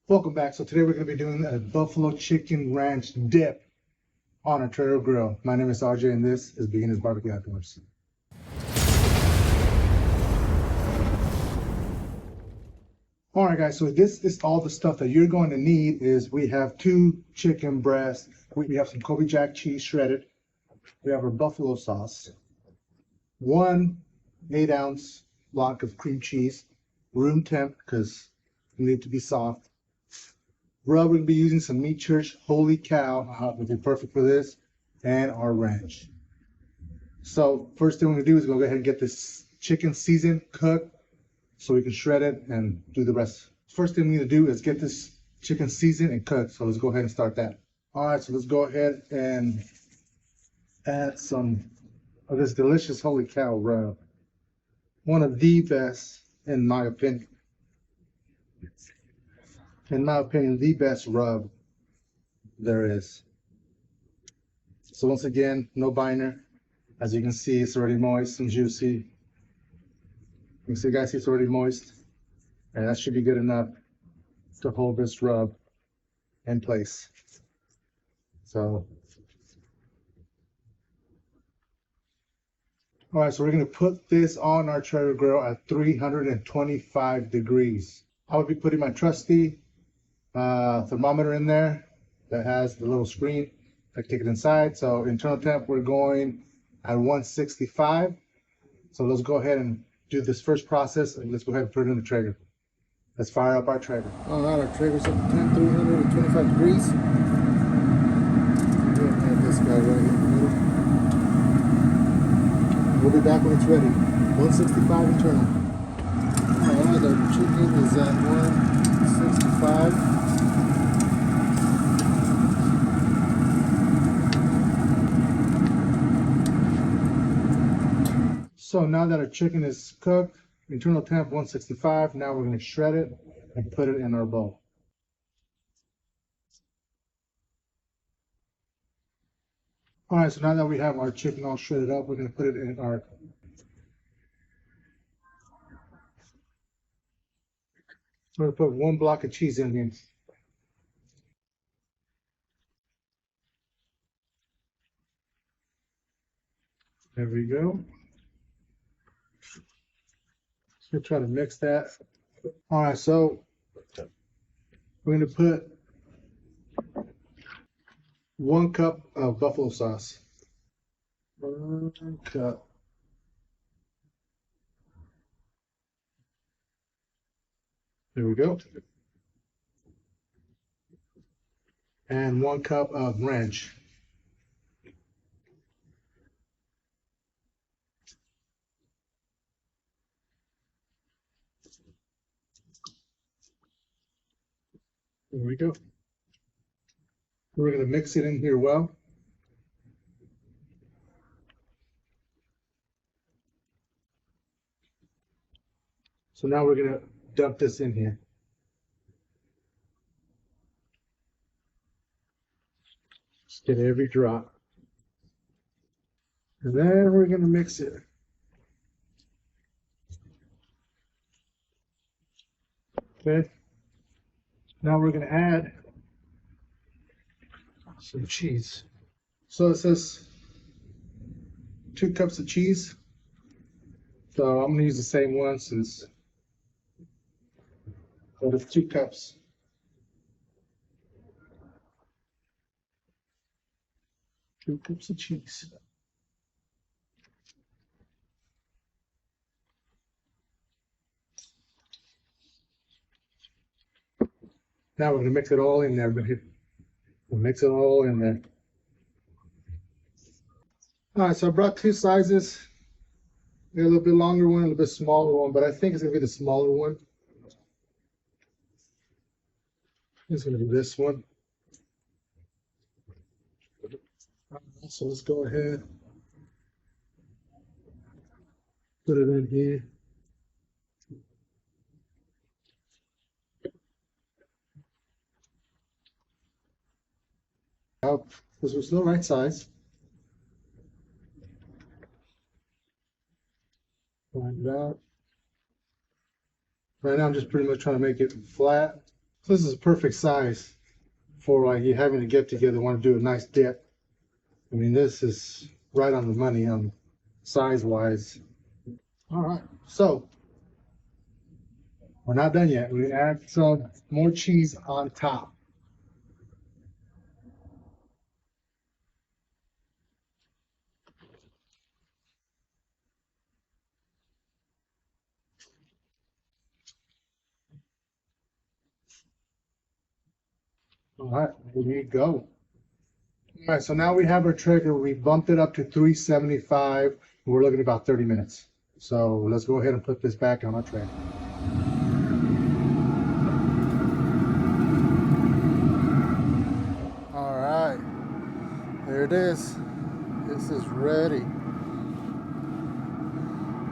Welcome back. So today we're going to be doing a buffalo chicken ranch dip on a Traeger grill. My name is RJ and this is Beginner's Barbecue Outdoors. All right, guys, so this is all the stuff that you're going to need. Is we have 2 chicken breasts, we have some Kobe Jack cheese shredded, we have our buffalo sauce, 1 8-ounce block of cream cheese, room temp because it needs to be soft. Rub, we're going to be using some Meat Church Holy Cow, would be perfect for this, and our ranch. So first thing we're going to do is go ahead and get this chicken seasoned, cooked, so we can shred it and do the rest. First thing we need to do is get this chicken seasoned and cooked, so let's go ahead and start that. All right, so let's go ahead and add some of this delicious Holy Cow rub. One of the best, in my opinion. The best rub there is. So once again, no binder. As you can see, it's already moist and juicy. You can see, guys, it's already moist, and that should be good enough to hold this rub in place. So, all right, so we're gonna put this on our Traeger grill at 325 degrees. I would be putting my trusty thermometer in there that has the little screen. I take it inside. So internal temp, we're going at 165. So let's go ahead and do this first process, and let's go ahead and put it in the Traeger. Let's fire up our Traeger. All right, our Traeger's up to 325 degrees. We're gonna have this guy right here in the middle. We'll be back when it's ready. 165 internal. All right, our chicken is at 165. So now that our chicken is cooked, internal temp 165, now we're going to shred it and put it in our bowl. All right, so now that we have our chicken all shredded up, we're going to put it in our... So we're going to put 1 block of cheese in here. There we go. We'll try to mix that. All right, so we're going to put 1 cup of buffalo sauce. 1 cup. There we go. And 1 cup of ranch. There we go. We're going to mix it in here well. So now we're going to dump this in here. Just get every drop. And then we're going to mix it. Okay. Now we're going to add some cheese. So it says 2 cups of cheese. So I'm going to use the same one since it's 2 cups. Two cups of cheese. Now we're going to mix it all in there. We'll mix it all in there. All right, so I brought 2 sizes. A little bit longer one, a little bit smaller one, but I think it's going to be the smaller one. It's going to be this one. So let's go ahead, put it in here. This was the right size. Find it out. Right now I'm just pretty much trying to make it flat So this is a perfect size for like you having to get together, want to do a nice dip. I mean, this is right on the money on size wise. All right, so we're not done yet. We add some more cheese on top. All right, here we go. All right, so now we have our Traeger. We bumped it up to 375. We're looking at about 30 minutes. So let's go ahead and put this back on our tray. All right, there it is. This is ready.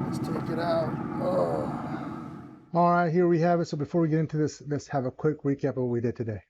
Let's take it out. Oh. All right, here we have it. So before we get into this, let's have a quick recap of what we did today.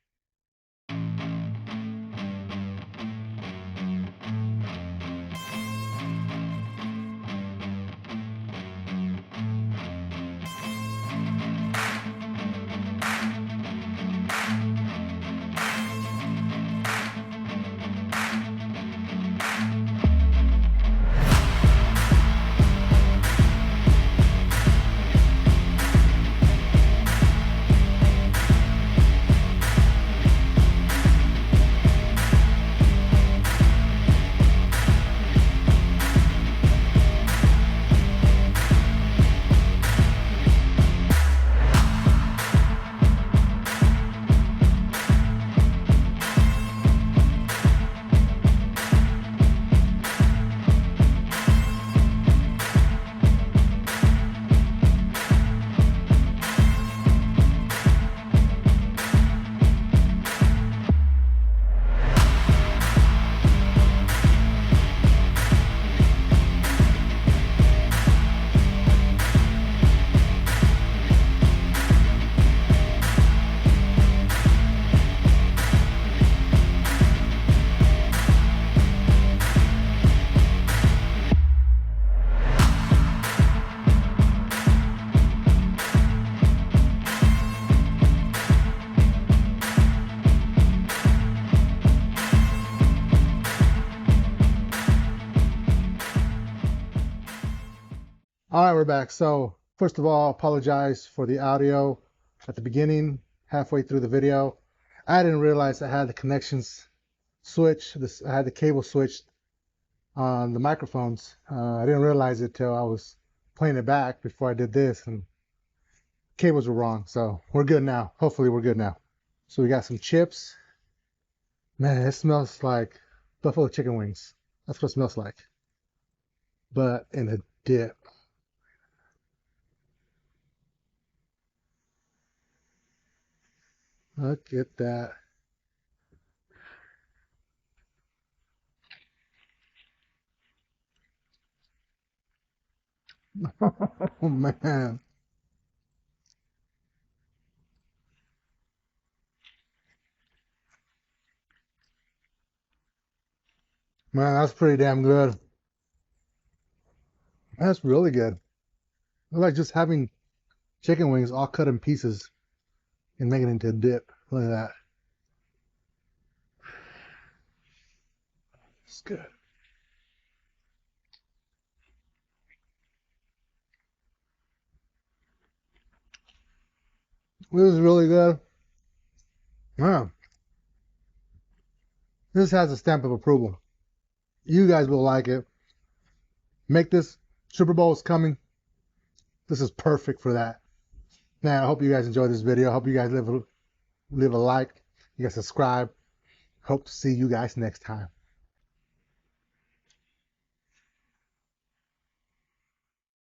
All right, we're back. So first of all, apologize for the audio at the beginning, halfway through the video. I didn't realize I had the connections switch. I had the cable switched on the microphones. I didn't realize it till I was playing it back before I did this, and cables were wrong. So we're good now. Hopefully we're good now. So we got some chips. Man, it smells like buffalo chicken wings. That's what it smells like. But in a dip. Look at that. Oh man. Man, that's pretty damn good. That's really good. I like just having chicken wings all cut in pieces and making it into a dip. Look at that. It's good. This is really good. Wow. This has a stamp of approval. You guys will like it. Make this. Super Bowl is coming. This is perfect for that. Now, I hope you guys enjoyed this video. I hope you guys leave a like. You guys subscribe. Hope to see you guys next time.